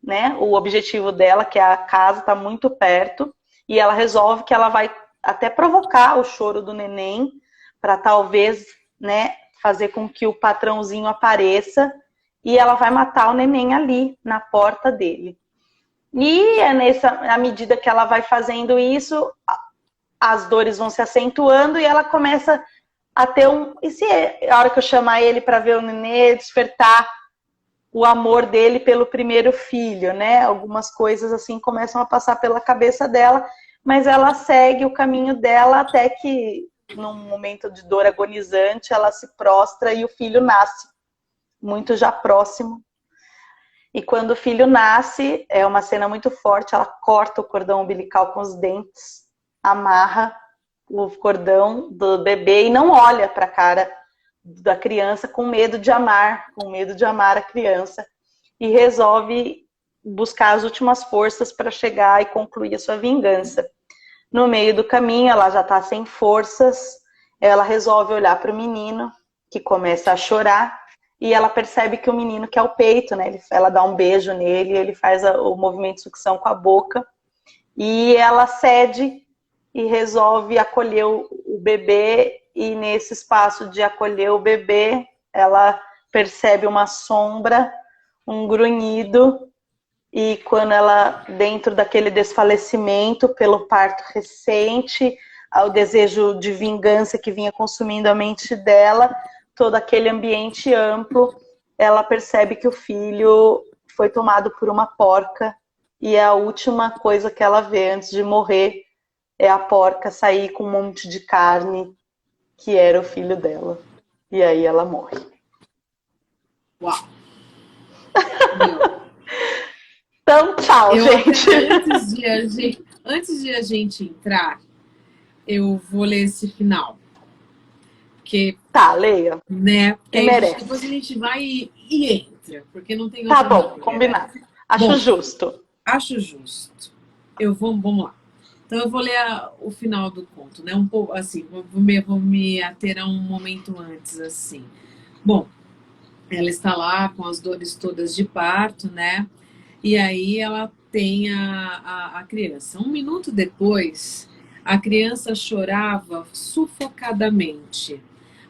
Speaker 2: né? O objetivo dela, que é a casa, está muito perto, e ela resolve que ela vai até provocar o choro do neném, para talvez, né, fazer com que o patrãozinho apareça, e ela vai matar o neném ali, na porta dele. E à medida que ela vai fazendo isso, as dores vão se acentuando e ela começa a ter e se a hora que eu chamar ele para ver o nenê, despertar o amor dele pelo primeiro filho, né? Algumas coisas assim começam a passar pela cabeça dela, mas ela segue o caminho dela até que, num momento de dor agonizante, ela se prostra e o filho nasce, muito já próximo. E quando o filho nasce, é uma cena muito forte, ela corta o cordão umbilical com os dentes, amarra o cordão do bebê e não olha para a cara da criança com medo de amar a criança, e resolve buscar as últimas forças para chegar e concluir a sua vingança. No meio do caminho, ela já está sem forças, ela resolve olhar para o menino, que começa a chorar, e ela percebe que o menino quer o peito, né? Ela dá um beijo nele, ele faz o movimento de sucção com a boca, e ela cede e resolve acolher o bebê e nesse espaço de acolher o bebê, ela percebe uma sombra, um grunhido, e quando ela, dentro daquele desfalecimento pelo parto recente, ao desejo de vingança que vinha consumindo a mente dela, todo aquele ambiente amplo, ela percebe que o filho foi tomado por uma porca, e a última coisa que ela vê antes de morrer é a porca sair com um monte de carne, que era o filho dela. E aí ela morre.
Speaker 1: Uau!
Speaker 2: Então, tchau, gente.
Speaker 1: Antes de a gente entrar, eu vou ler esse final. Porque,
Speaker 2: tá, leia.
Speaker 1: Né? Porque
Speaker 2: merece.
Speaker 1: Depois a gente vai e entra, porque não tem
Speaker 2: Tá
Speaker 1: outra
Speaker 2: bom,
Speaker 1: maneira.
Speaker 2: combinado. Acho justo.
Speaker 1: Acho justo. Vamos lá. Então eu vou ler o final do conto, né? Um pouco assim, vou me ater a um momento antes, assim. Bom, ela está lá com as dores todas de parto, né? E aí ela tem a criança. Um minuto depois, a criança chorava sufocadamente.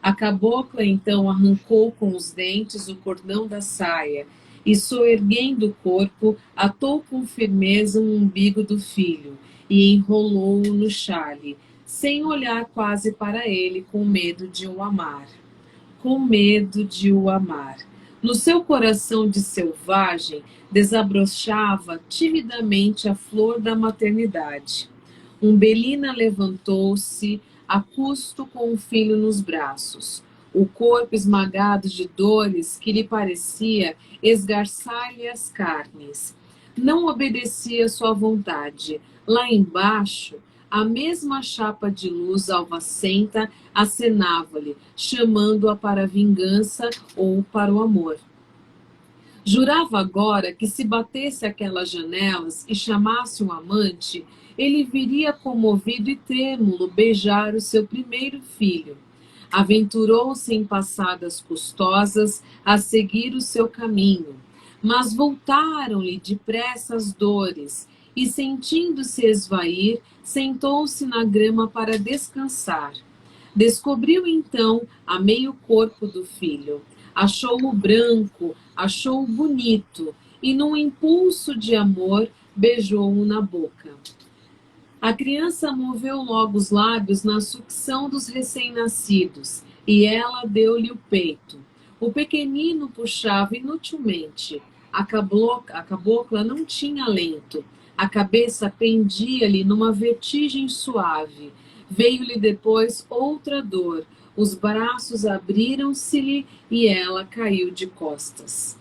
Speaker 1: A cabocla, então, arrancou com os dentes o cordão da saia e, soerguendo o corpo, atou com firmeza o umbigo do filho e enrolou-o no xale, sem olhar quase para ele, com medo de o amar. Com medo de o amar. No seu coração de selvagem desabrochava timidamente a flor da maternidade. Umbelina levantou-se, a custo com o filho nos braços, o corpo esmagado de dores que lhe parecia esgarçar-lhe as carnes. Não obedecia sua vontade. Lá embaixo, a mesma chapa de luz alvacenta acenava-lhe, chamando-a para a vingança ou para o amor. Jurava agora que se batesse aquelas janelas e chamasse um amante, ele viria comovido e trêmulo beijar o seu primeiro filho. Aventurou-se em passadas custosas a seguir o seu caminho, mas voltaram-lhe depressa as dores e, sentindo-se esvair, sentou-se na grama para descansar. Descobriu então a meio corpo do filho. Achou-o branco, achou-o bonito, e num impulso de amor beijou-o na boca. A criança moveu logo os lábios na sucção dos recém-nascidos, e ela deu-lhe o peito. O pequenino puxava inutilmente. A cabocla não tinha alento. A cabeça pendia-lhe numa vertigem suave. Veio-lhe depois outra dor. Os braços abriram-se-lhe e ela caiu de costas.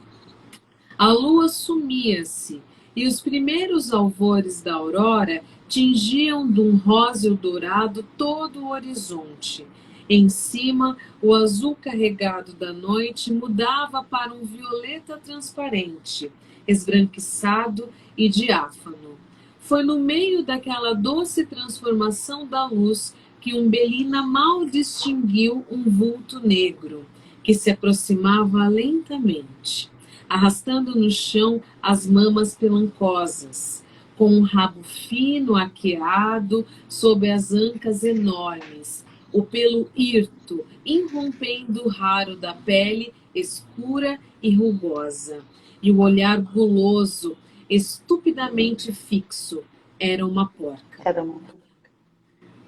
Speaker 1: A lua sumia-se, e os primeiros alvores da aurora tingiam de um róseo dourado todo o horizonte. Em cima, o azul carregado da noite mudava para um violeta transparente, esbranquiçado e diáfano. Foi no meio daquela doce transformação da luz que Umbelina mal distinguiu um vulto negro, que se aproximava lentamente, arrastando no chão as mamas pelancosas, com um rabo fino arqueado sob as ancas enormes, o pelo hirto irrompendo raro da pele escura e rugosa, e o olhar guloso, estupidamente fixo. Era uma porca.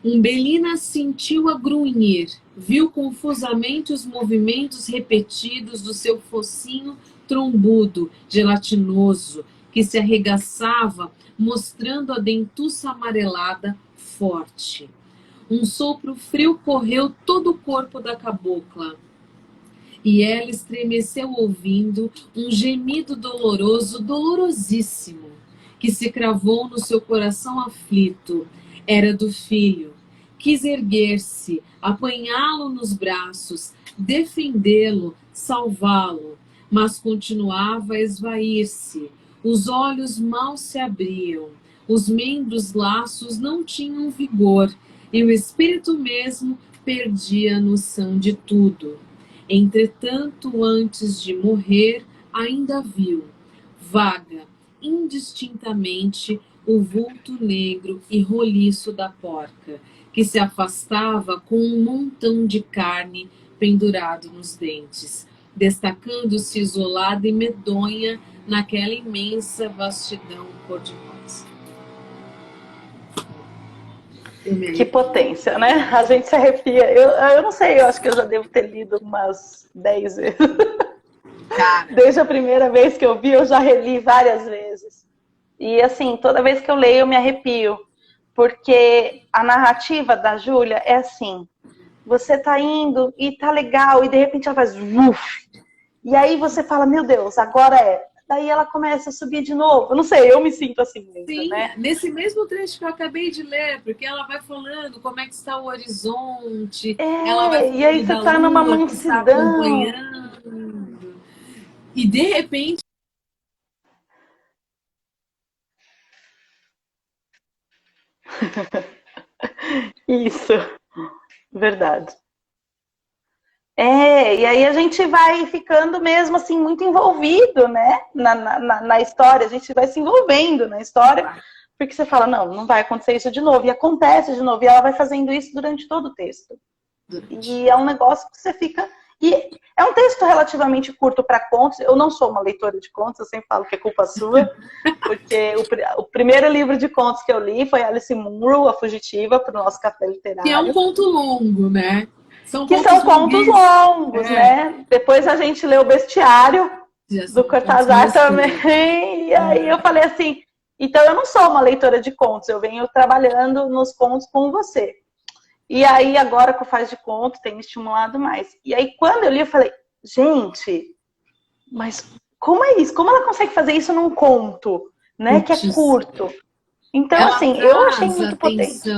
Speaker 1: Umbelina sentiu-a grunhir, viu confusamente os movimentos repetidos do seu focinho trombudo, gelatinoso, que se arregaçava, mostrando a dentuça amarelada forte. Um sopro frio correu todo o corpo da cabocla, e ela estremeceu ouvindo um gemido doloroso, dolorosíssimo, que se cravou no seu coração aflito. Era do filho. Quis erguer-se, apanhá-lo nos braços, defendê-lo, salvá-lo, mas continuava a esvair-se. Os olhos mal se abriam, os membros laços não tinham vigor, e o espírito mesmo perdia a noção de tudo. Entretanto, antes de morrer, ainda viu, vaga, indistintamente, o vulto negro e roliço da porca, que se afastava com um montão de carne pendurado nos dentes, destacando-se isolada e medonha naquela imensa vastidão cor-de-rosa.
Speaker 2: Que potência, né? A gente se arrepia. Eu não sei, eu acho que eu já devo ter lido umas 10 vezes. Cara. Desde a primeira vez que eu vi, eu já reli várias vezes. E assim, toda vez que eu leio, eu me arrepio. Porque a narrativa da Júlia é assim, você tá indo e tá legal, e de repente ela faz uf, e aí você fala, meu Deus, agora é. Daí ela começa a subir de novo. Eu não sei, eu me sinto assim mesmo,
Speaker 1: sim,
Speaker 2: né?
Speaker 1: Nesse mesmo trecho que eu acabei de ler, porque ela vai falando como é que está o horizonte, ela vai falando
Speaker 2: e aí você tá numa mansidão.
Speaker 1: E de repente
Speaker 2: Isso, verdade. E aí a gente vai ficando mesmo assim muito envolvido, né, na história, a gente vai se envolvendo na história, porque você fala, não vai acontecer isso de novo, e acontece de novo, e ela vai fazendo isso durante todo o texto. E é um negócio que você fica... E é um texto relativamente curto para contos, eu não sou uma leitora de contos, eu sempre falo que é culpa sua, porque o primeiro livro de contos que eu li foi Alice Munro, A Fugitiva, para o nosso café literário.
Speaker 1: Que é um conto longo, né?
Speaker 2: São contos longos, né? Depois a gente leu O Bestiário, do Cortázar também. E aí eu falei assim, então eu não sou uma leitora de contos, eu venho trabalhando nos contos com você. E aí agora que eu faço de conto, tem me estimulado mais. E aí quando eu li, eu falei, gente, mas como é isso? Como ela consegue fazer isso num conto, né? Que é curto. Então,
Speaker 1: ela
Speaker 2: assim, eu achei muito potente.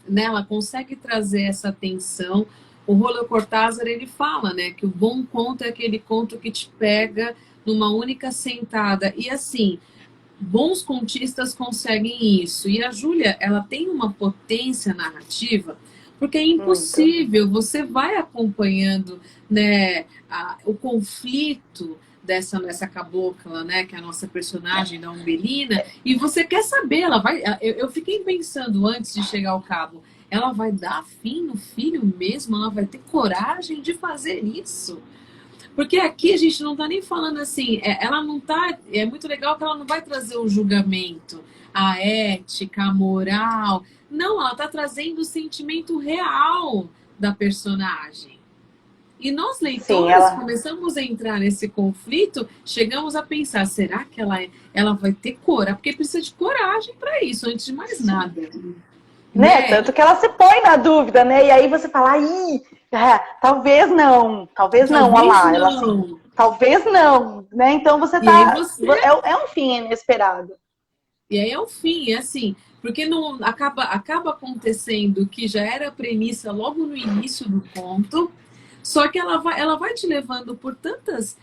Speaker 1: Né? Ela consegue trazer essa tensão. O Julio Cortázar, ele fala, né, que o bom conto é aquele conto que te pega numa única sentada. E assim, bons contistas conseguem isso. E a Júlia, ela tem uma potência narrativa, porque é impossível, você vai acompanhando, né, o conflito dessa cabocla, né, que é a nossa personagem da Umbelina, e você quer saber, eu fiquei pensando antes de chegar ao cabo, ela vai dar fim no filho mesmo? Ela vai ter coragem de fazer isso? Porque aqui a gente não está nem falando assim, ela não tá. É muito legal que ela não vai trazer o julgamento, a ética, a moral. Não, ela está trazendo o sentimento real da personagem. E nós, leitores, começamos a entrar nesse conflito, chegamos a pensar, será que ela vai ter coragem? Porque precisa de coragem para isso, antes de mais nada.
Speaker 2: Né? Tanto que ela se põe na dúvida, né? E aí você fala, talvez não, olha lá. Ela assim, talvez não, né? Então você tá. É um fim inesperado.
Speaker 1: E aí é o fim, é assim, porque não acaba acontecendo que já era a premissa logo no início do conto, só que ela vai te levando por tantas,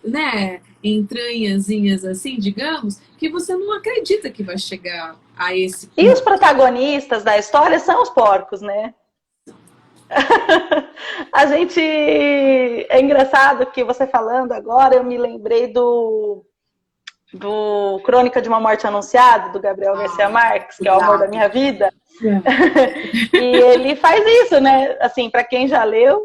Speaker 1: né, entranhazinhas assim, digamos, que você não acredita que vai chegar a esse ponto.
Speaker 2: E os protagonistas da história são os porcos, né? A gente... É engraçado que você falando agora, eu me lembrei do Crônica de uma Morte Anunciada, do Gabriel Garcia Marques, que é o amor da minha vida. E ele faz isso, né? Assim, para quem já leu,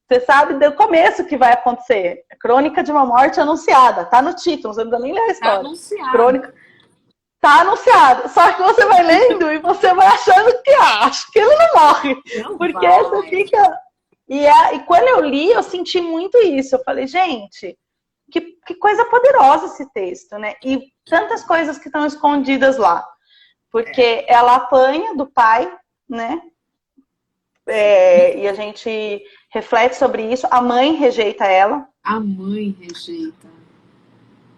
Speaker 2: você sabe do começo que vai acontecer. Crônica de uma Morte Anunciada. Tá no título, você não precisa nem ler a história.
Speaker 1: Tá anunciado.
Speaker 2: Crônica... Tá anunciado. Só que você vai lendo e você vai achando que acho que ele não morre.
Speaker 1: Não
Speaker 2: porque
Speaker 1: vai.
Speaker 2: Você fica... E quando eu li, eu senti muito isso. Eu falei, gente, que coisa poderosa esse texto, né? E tantas coisas que estão escondidas lá. Porque ela apanha do pai, né? E a gente reflete sobre isso. A mãe rejeita ela.
Speaker 1: A mãe rejeita.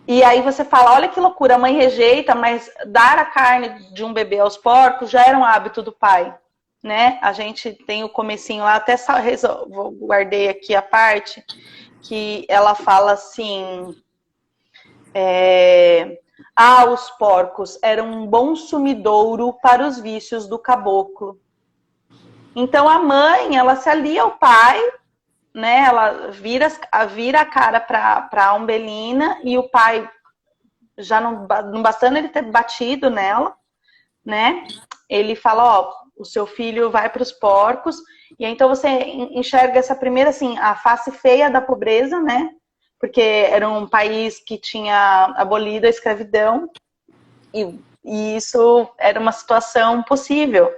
Speaker 2: E aí você fala, olha que loucura, a mãe rejeita, mas dar a carne de um bebê aos porcos já era um hábito do pai, né? A gente tem o comecinho lá, até guardei aqui a parte, que ela fala assim, os porcos eram um bom sumidouro para os vícios do caboclo. Então a mãe, ela se alia ao pai, né? Ela vira a cara para a Umbelina e o pai, já não bastando ele ter batido nela, né? Ele fala, o seu filho vai para os porcos, e aí, então você enxerga essa primeira, assim, a face feia da pobreza, né? Porque era um país que tinha abolido a escravidão, e isso era uma situação possível,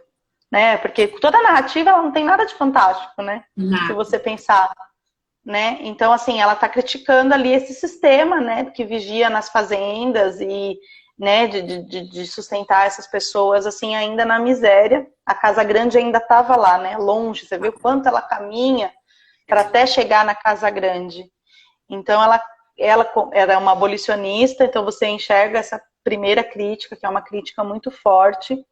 Speaker 2: né? Porque toda a narrativa ela não tem nada de fantástico, né? Se você pensar, né? Então, assim, ela está criticando ali esse sistema, né? Que vigia nas fazendas e, né? De sustentar essas pessoas, assim, ainda na miséria. A Casa Grande ainda estava lá, né? Longe. Você vê o quanto ela caminha para até chegar na Casa Grande. Então, ela era uma abolicionista, então você enxerga essa primeira crítica, que é uma crítica muito forte.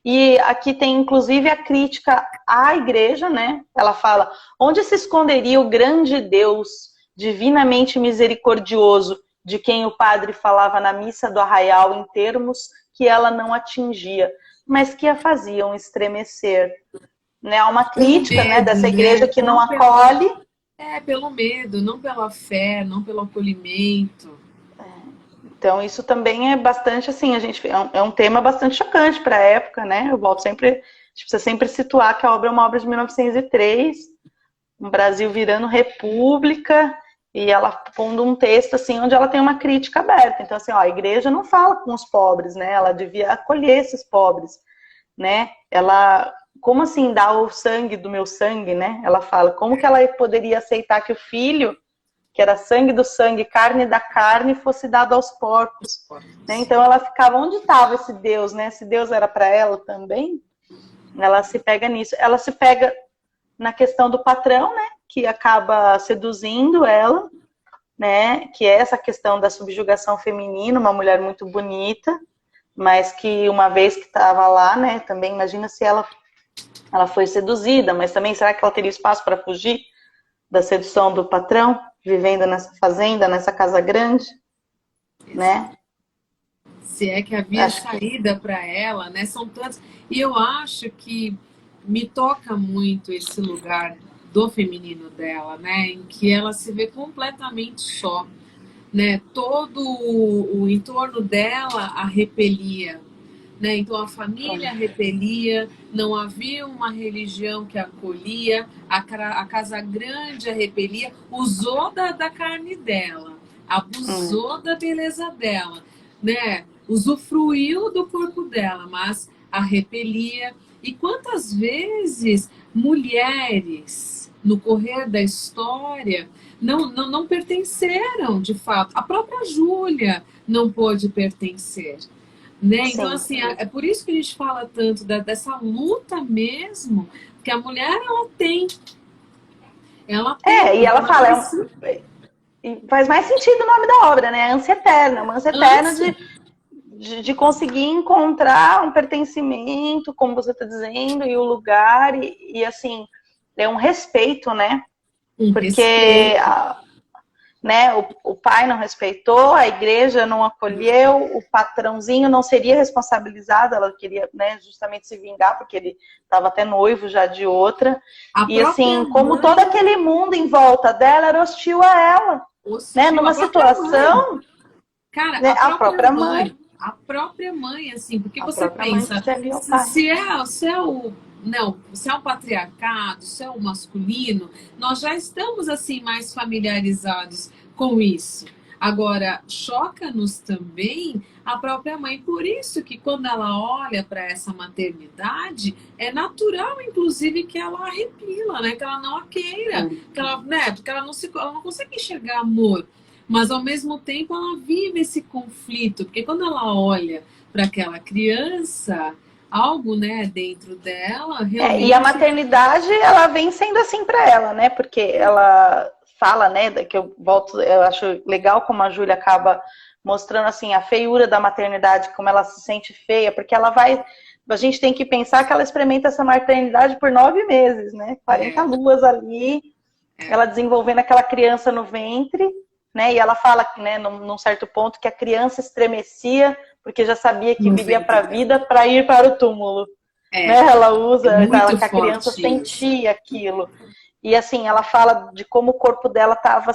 Speaker 2: E aqui tem, inclusive, a crítica à igreja, né? Ela fala, onde se esconderia o grande Deus, divinamente misericordioso, de quem o padre falava na missa do arraial em termos que ela não atingia, mas que a faziam estremecer. Né? Há uma crítica, né, dessa igreja que não acolhe.
Speaker 1: Pelo medo, não pela fé, não pelo acolhimento.
Speaker 2: Então, isso também é bastante, assim, é um tema bastante chocante para a época, né? Eu volto sempre, a gente precisa sempre situar que a obra é uma obra de 1903, um Brasil virando república, e ela pondo um texto, assim, onde ela tem uma crítica aberta. Então, assim, ó, a igreja não fala com os pobres, né? Ela devia acolher esses pobres, né? Ela, como assim, dá o sangue do meu sangue, né? Ela fala, como que ela poderia aceitar que o filho, que era sangue do sangue, carne da carne, fosse dado aos porcos. Né? Então ela ficava, onde estava esse Deus? Né? Esse Deus era para ela também? Ela se pega nisso. Ela se pega na questão do patrão, né? Que acaba seduzindo ela, né? Que é essa questão da subjugação feminina, uma mulher muito bonita, mas que uma vez que estava lá, né? Também imagina se ela foi seduzida, mas também será que ela teria espaço para fugir da sedução do patrão? Vivendo nessa fazenda, nessa casa grande, né?
Speaker 1: Se é que havia saída para ela, né? São tantos. E eu acho que me toca muito esse lugar do feminino dela, né? Em que ela se vê completamente só, né? Todo o entorno dela a repelia, né? Então a família repelia, não havia uma religião que a acolhia, a casa grande a repelia, usou da carne dela, abusou da beleza dela, né? Usufruiu do corpo dela, mas a repelia. E quantas vezes mulheres, no correr da história, não pertenceram, de fato. A própria Júlia não pôde pertencer. Né? Então, assim, é por isso que a gente fala tanto dessa luta mesmo, que a mulher, ela tem.
Speaker 2: E ela fala, faz mais sentido o nome da obra, né? Ânsia eterna, uma ânsia eterna de conseguir encontrar um pertencimento, como você está dizendo, e o lugar, e assim, é um respeito, né? Porque né, o pai não respeitou, a igreja não acolheu, o patrãozinho não seria responsabilizado, ela queria, né, justamente se vingar, porque ele estava até noivo já de outra. E assim, como todo aquele mundo em volta dela era hostil a ela, né, numa situação...
Speaker 1: Cara, né, a própria mãe. A própria mãe, assim, porque você pensa, se é o patriarcado, se é o masculino, nós já estamos assim mais familiarizados com isso. Agora, choca-nos também a própria mãe, por isso que quando ela olha para essa maternidade, é natural, inclusive, que ela arrepila, né? Que ela não a queira, que ela, né? Porque ela não consegue enxergar amor. Mas, ao mesmo tempo, ela vive esse conflito, porque quando ela olha para aquela criança, algo, né, dentro dela... realmente...
Speaker 2: e a maternidade, ela vem sendo assim para ela, né? Porque ela fala, né, que eu acho legal como a Júlia acaba mostrando, assim, a feiura da maternidade, como ela se sente feia, porque ela vai... A gente tem que pensar que ela experimenta essa maternidade por 9 meses, né? 40 luas ali, ela desenvolvendo aquela criança no ventre... Né? E ela fala, né, num certo ponto, que a criança estremecia porque já sabia que viria para a vida para ir para o túmulo. Né? Ela usa, que a criança sentia aquilo. E assim, ela fala de como o corpo dela estava